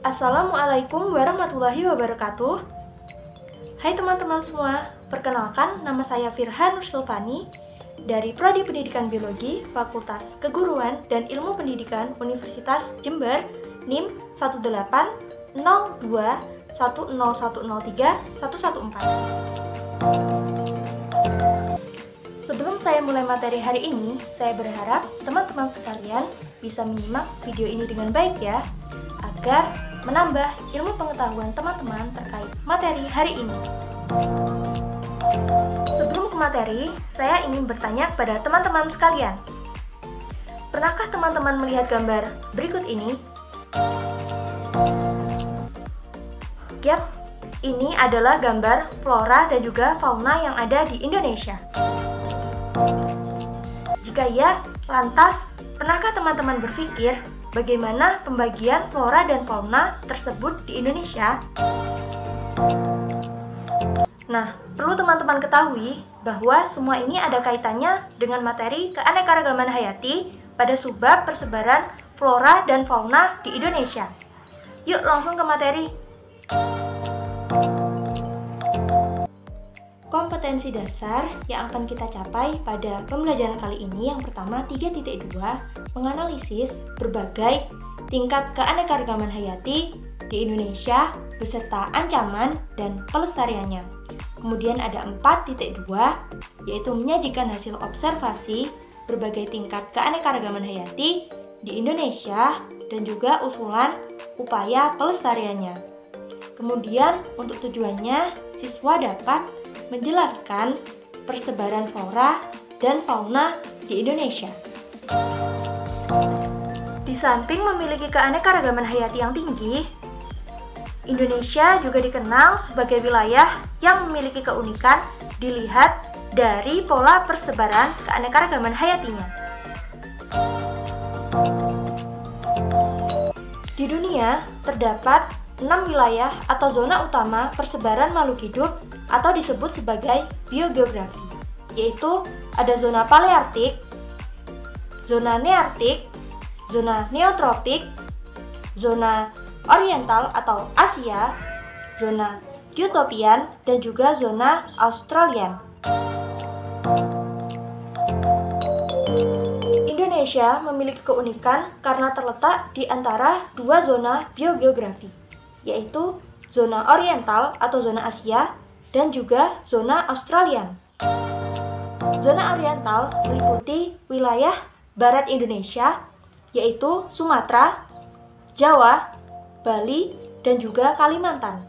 Assalamualaikum warahmatullahi wabarakatuh. Hai teman-teman semua, perkenalkan nama saya Firhan Nursulfani dari Prodi Pendidikan Biologi Fakultas Keguruan dan Ilmu Pendidikan Universitas Jember, NIM 18021003114. Sebelum saya mulai materi hari ini, saya berharap teman-teman sekalian bisa menyimak video ini dengan baik ya, agar menambah ilmu pengetahuan teman-teman terkait materi hari ini. Sebelum ke materi, saya ingin bertanya kepada teman-teman sekalian. Pernahkah teman-teman melihat gambar berikut ini? Yap, ini adalah gambar flora dan juga fauna yang ada di Indonesia. Jika ya, lantas pernahkah teman-teman berpikir bagaimana pembagian flora dan fauna tersebut di Indonesia? Nah, perlu teman-teman ketahui bahwa semua ini ada kaitannya dengan materi keanekaragaman hayati pada subbab persebaran flora dan fauna di Indonesia. Yuk langsung ke materi. Kompetensi dasar yang akan kita capai pada pembelajaran kali ini yang pertama 3.2 menganalisis berbagai tingkat keanekaragaman hayati di Indonesia beserta ancaman dan pelestariannya. Kemudian ada 4.2 yaitu menyajikan hasil observasi berbagai tingkat keanekaragaman hayati di Indonesia dan juga usulan upaya pelestariannya. Kemudian untuk tujuannya siswa dapat menjelaskan persebaran flora dan fauna di Indonesia. Di samping memiliki keanekaragaman hayati yang tinggi, Indonesia juga dikenal sebagai wilayah yang memiliki keunikan dilihat dari pola persebaran keanekaragaman hayatinya. Di dunia terdapat 6 wilayah atau zona utama persebaran makhluk hidup atau disebut sebagai biogeografi, yaitu ada zona paleartik, zona neartik, zona neotropik, zona oriental atau Asia, zona Eutopian, dan juga zona Australian. Indonesia memiliki keunikan karena terletak di antara dua zona biogeografi, yaitu zona oriental atau zona Asia dan juga zona Australian. Zona oriental meliputi wilayah barat Indonesia, yaitu Sumatera, Jawa, Bali, dan juga Kalimantan.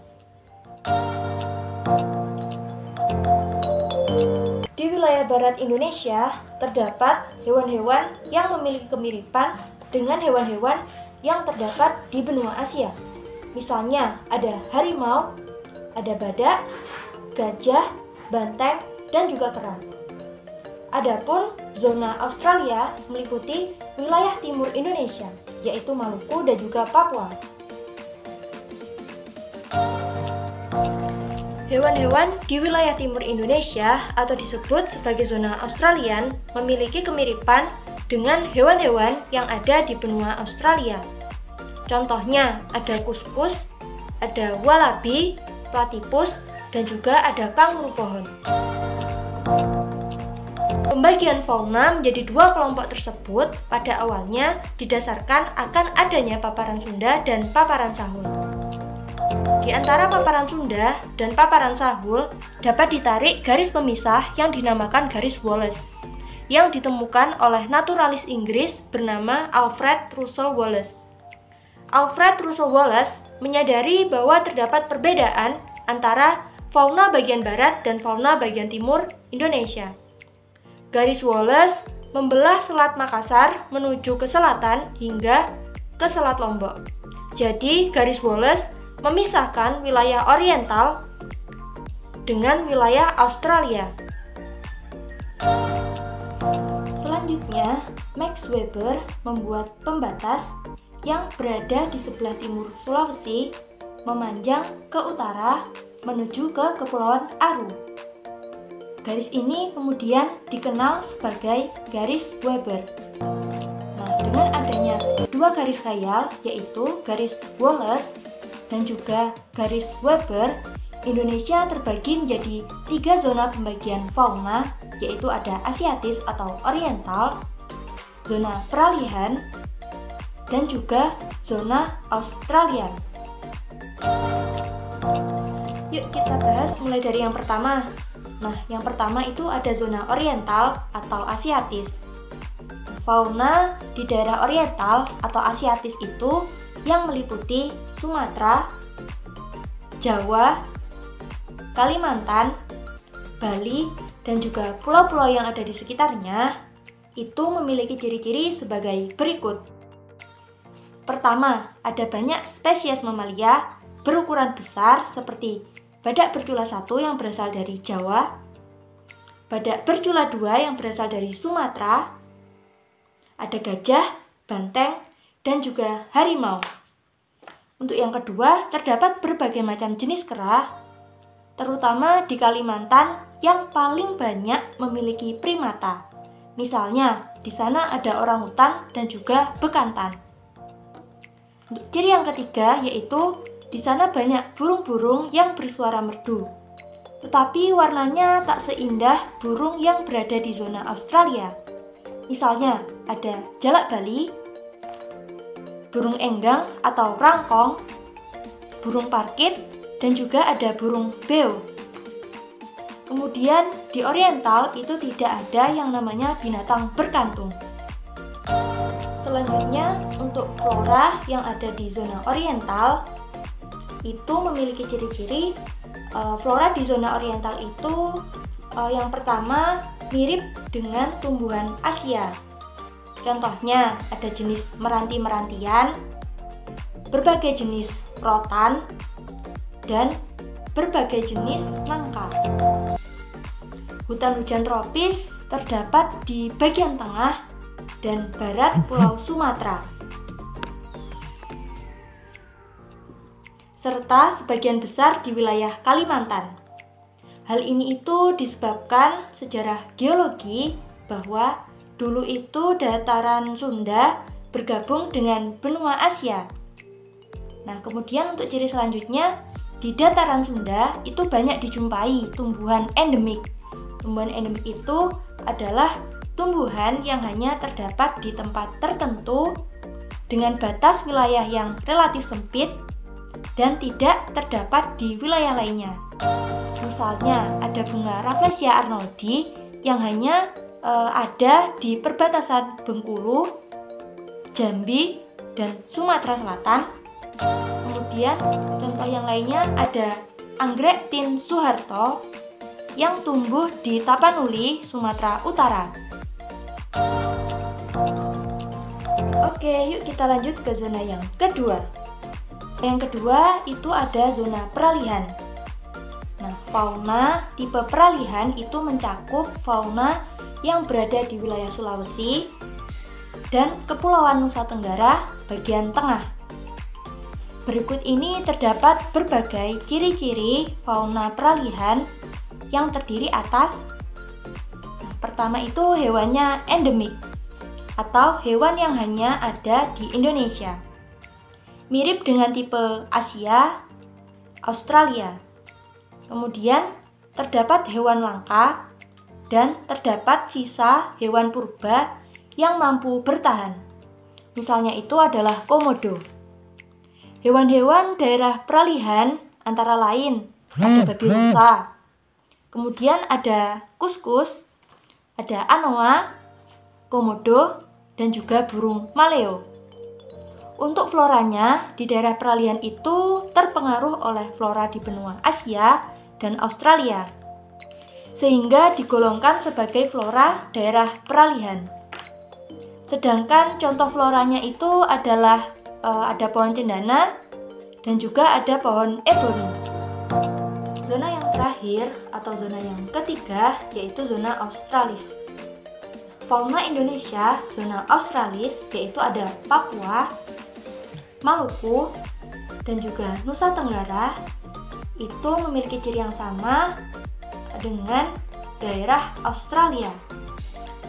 Di wilayah barat Indonesia terdapat hewan-hewan yang memiliki kemiripan dengan hewan-hewan yang terdapat di benua Asia. Misalnya ada harimau, ada badak, gajah, banteng, dan juga kerang. Adapun zona Australia meliputi wilayah timur Indonesia, yaitu Maluku dan juga Papua. Hewan-hewan di wilayah timur Indonesia atau disebut sebagai zona Australian memiliki kemiripan dengan hewan-hewan yang ada di benua Australia. Contohnya ada kuskus, ada walabi, platypus, dan juga ada kanguru pohon. Pembagian fauna menjadi dua kelompok tersebut pada awalnya didasarkan akan adanya paparan Sunda dan paparan Sahul. Di antara paparan Sunda dan paparan Sahul dapat ditarik garis pemisah yang dinamakan garis Wallace, yang ditemukan oleh naturalis Inggris bernama Alfred Russel Wallace. Alfred Russel Wallace menyadari bahwa terdapat perbedaan antara fauna bagian barat dan fauna bagian timur Indonesia. Garis Wallace membelah Selat Makassar menuju ke selatan hingga ke Selat Lombok. Jadi, garis Wallace memisahkan wilayah oriental dengan wilayah Australia. Selanjutnya, Max Weber membuat pembatas yang berada di sebelah timur Sulawesi memanjang ke utara menuju ke Kepulauan Aru. garis ini kemudian dikenal sebagai garis Weber. Nah, dengan adanya dua garis khayal, yaitu garis Wallace dan juga garis Weber, Indonesia terbagi menjadi 3 zona pembagian fauna, yaitu ada Asiatis atau Oriental, zona peralihan, dan juga zona Australian. Yuk kita bahas mulai dari yang pertama. Nah, yang pertama itu ada zona Oriental atau Asiatis. Fauna di daerah Oriental atau Asiatis itu yang meliputi Sumatera, Jawa, Kalimantan, Bali, dan juga pulau-pulau yang ada di sekitarnya itu memiliki ciri-ciri sebagai berikut. Pertama, ada banyak spesies mamalia berukuran besar seperti badak bercula 1 yang berasal dari Jawa, badak bercula 2 yang berasal dari Sumatera, ada gajah, banteng, dan juga harimau. Untuk yang kedua, terdapat berbagai macam jenis kera, terutama di Kalimantan yang paling banyak memiliki primata. Misalnya, di sana ada orangutan dan juga bekantan. Untuk ciri yang ketiga yaitu di sana banyak burung-burung yang bersuara merdu. Tetapi warnanya tak seindah burung yang berada di zona Australia. Misalnya, ada jalak Bali, burung enggang atau rangkong, burung parkit, dan juga ada burung beo. Kemudian di Oriental itu tidak ada yang namanya binatang berkantung. Selanjutnya untuk flora yang ada di zona Oriental itu memiliki ciri-ciri. Flora di zona Oriental itu yang pertama mirip dengan tumbuhan Asia. Contohnya ada jenis meranti-merantian, berbagai jenis rotan, dan berbagai jenis nangka. Hutan hujan tropis terdapat di bagian tengah dan barat Pulau Sumatera, serta sebagian besar di wilayah Kalimantan. Hal ini itu disebabkan sejarah geologi bahwa dulu itu dataran Sunda bergabung dengan benua Asia. Nah, kemudian untuk ciri selanjutnya, di dataran Sunda itu banyak dijumpai tumbuhan endemik. Tumbuhan endemik itu adalah tumbuhan yang hanya terdapat di tempat tertentu dengan batas wilayah yang relatif sempit dan tidak terdapat di wilayah lainnya. Misalnya ada bunga Rafflesia arnoldi yang hanya ada di perbatasan Bengkulu, Jambi, dan Sumatera Selatan. Kemudian contoh yang lainnya ada anggrek tin Suharto yang tumbuh di Tapanuli, Sumatera Utara. Oke, yuk kita lanjut ke zona yang kedua. Yang kedua itu ada zona peralihan. Nah, fauna tipe peralihan itu mencakup fauna yang berada di wilayah Sulawesi dan Kepulauan Nusa Tenggara bagian tengah. Berikut ini terdapat berbagai ciri-ciri fauna peralihan yang terdiri atas pertama itu hewannya endemik atau hewan yang hanya ada di Indonesia. Mirip dengan tipe Asia, Australia. Kemudian terdapat hewan langka dan terdapat sisa hewan purba yang mampu bertahan. Misalnya itu adalah komodo. Hewan-hewan daerah peralihan antara lain ada babi rusa. Kemudian ada kuskus, ada anoa, komodo, dan juga burung maleo. Untuk floranya, di daerah peralihan itu terpengaruh oleh flora di benua Asia dan Australia, sehingga digolongkan sebagai flora daerah peralihan. Sedangkan contoh floranya itu adalah ada pohon cendana dan juga ada pohon ebony. Zona yang terakhir atau zona yang ketiga yaitu zona australis. Fauna Indonesia zona australis yaitu ada Papua, Maluku, dan juga Nusa Tenggara itu memiliki ciri yang sama dengan daerah Australia.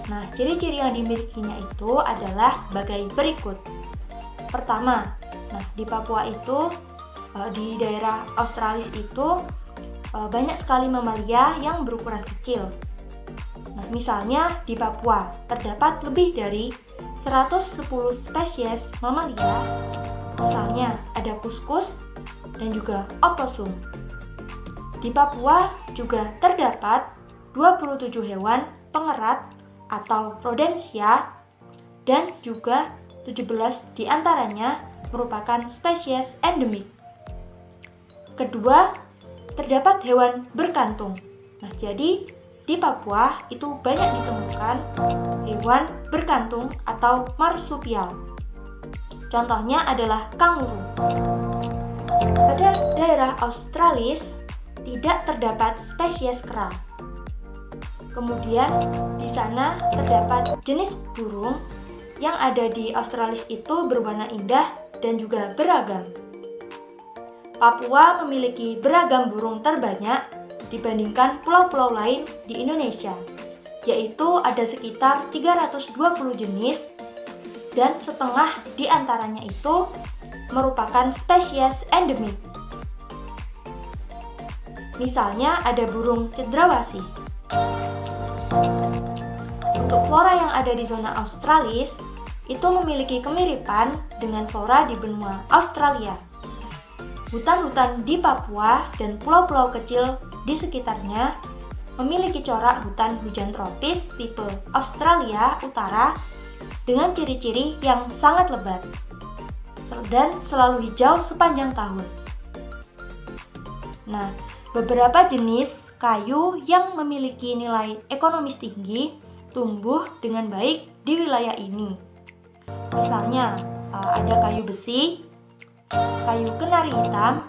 Nah, ciri-ciri yang dimilikinya itu adalah sebagai berikut. Pertama, nah di Papua itu, di daerah Australis itu banyak sekali mamalia yang berukuran kecil. Nah, misalnya di Papua terdapat lebih dari 110 spesies mamalia. Misalnya ada kuskus dan juga oposum. Di Papua juga terdapat 27 hewan pengerat atau rodensia dan juga 17 diantaranya merupakan spesies endemik. Kedua, terdapat hewan berkantung. Nah, jadi di Papua itu banyak ditemukan hewan berkantung atau marsupial. Contohnya adalah kanguru. Pada daerah Australis tidak terdapat spesies kera. Kemudian di sana terdapat jenis burung yang ada di Australis itu berwarna indah dan juga beragam. Papua memiliki beragam burung terbanyak dibandingkan pulau-pulau lain di Indonesia, yaitu ada sekitar 320 jenis dan setengah di antaranya itu merupakan spesies endemik. Misalnya ada burung cendrawasih. Untuk flora yang ada di zona Australis itu memiliki kemiripan dengan flora di benua Australia. Hutan-hutan di Papua dan pulau-pulau kecil di sekitarnya memiliki corak hutan hujan tropis tipe Australia Utara dengan ciri-ciri yang sangat lebat dan selalu hijau sepanjang tahun. Nah, beberapa jenis kayu yang memiliki nilai ekonomis tinggi tumbuh dengan baik di wilayah ini. Misalnya, ada kayu besi, kayu kenari hitam,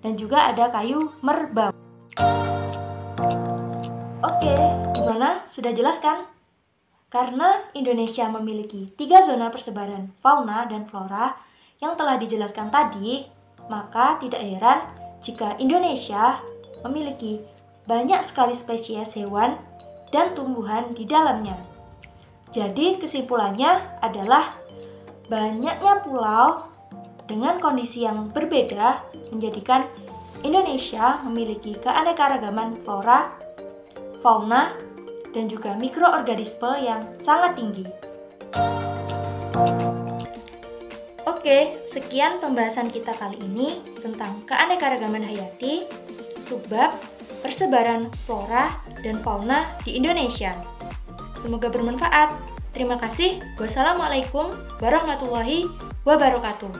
dan juga ada kayu merbau. Oke, gimana? Sudah jelas kan? Karena Indonesia memiliki 3 zona persebaran fauna dan flora yang telah dijelaskan tadi, maka tidak heran jika Indonesia memiliki banyak sekali spesies hewan dan tumbuhan di dalamnya. Jadi kesimpulannya adalah banyaknya pulau dengan kondisi yang berbeda menjadikan Indonesia memiliki keanekaragaman flora, fauna, dan juga mikroorganisme yang sangat tinggi. Oke, sekian pembahasan kita kali ini tentang keanekaragaman hayati, subbab, persebaran flora dan fauna di Indonesia. Semoga bermanfaat. Terima kasih. Wassalamualaikum warahmatullahi wabarakatuh.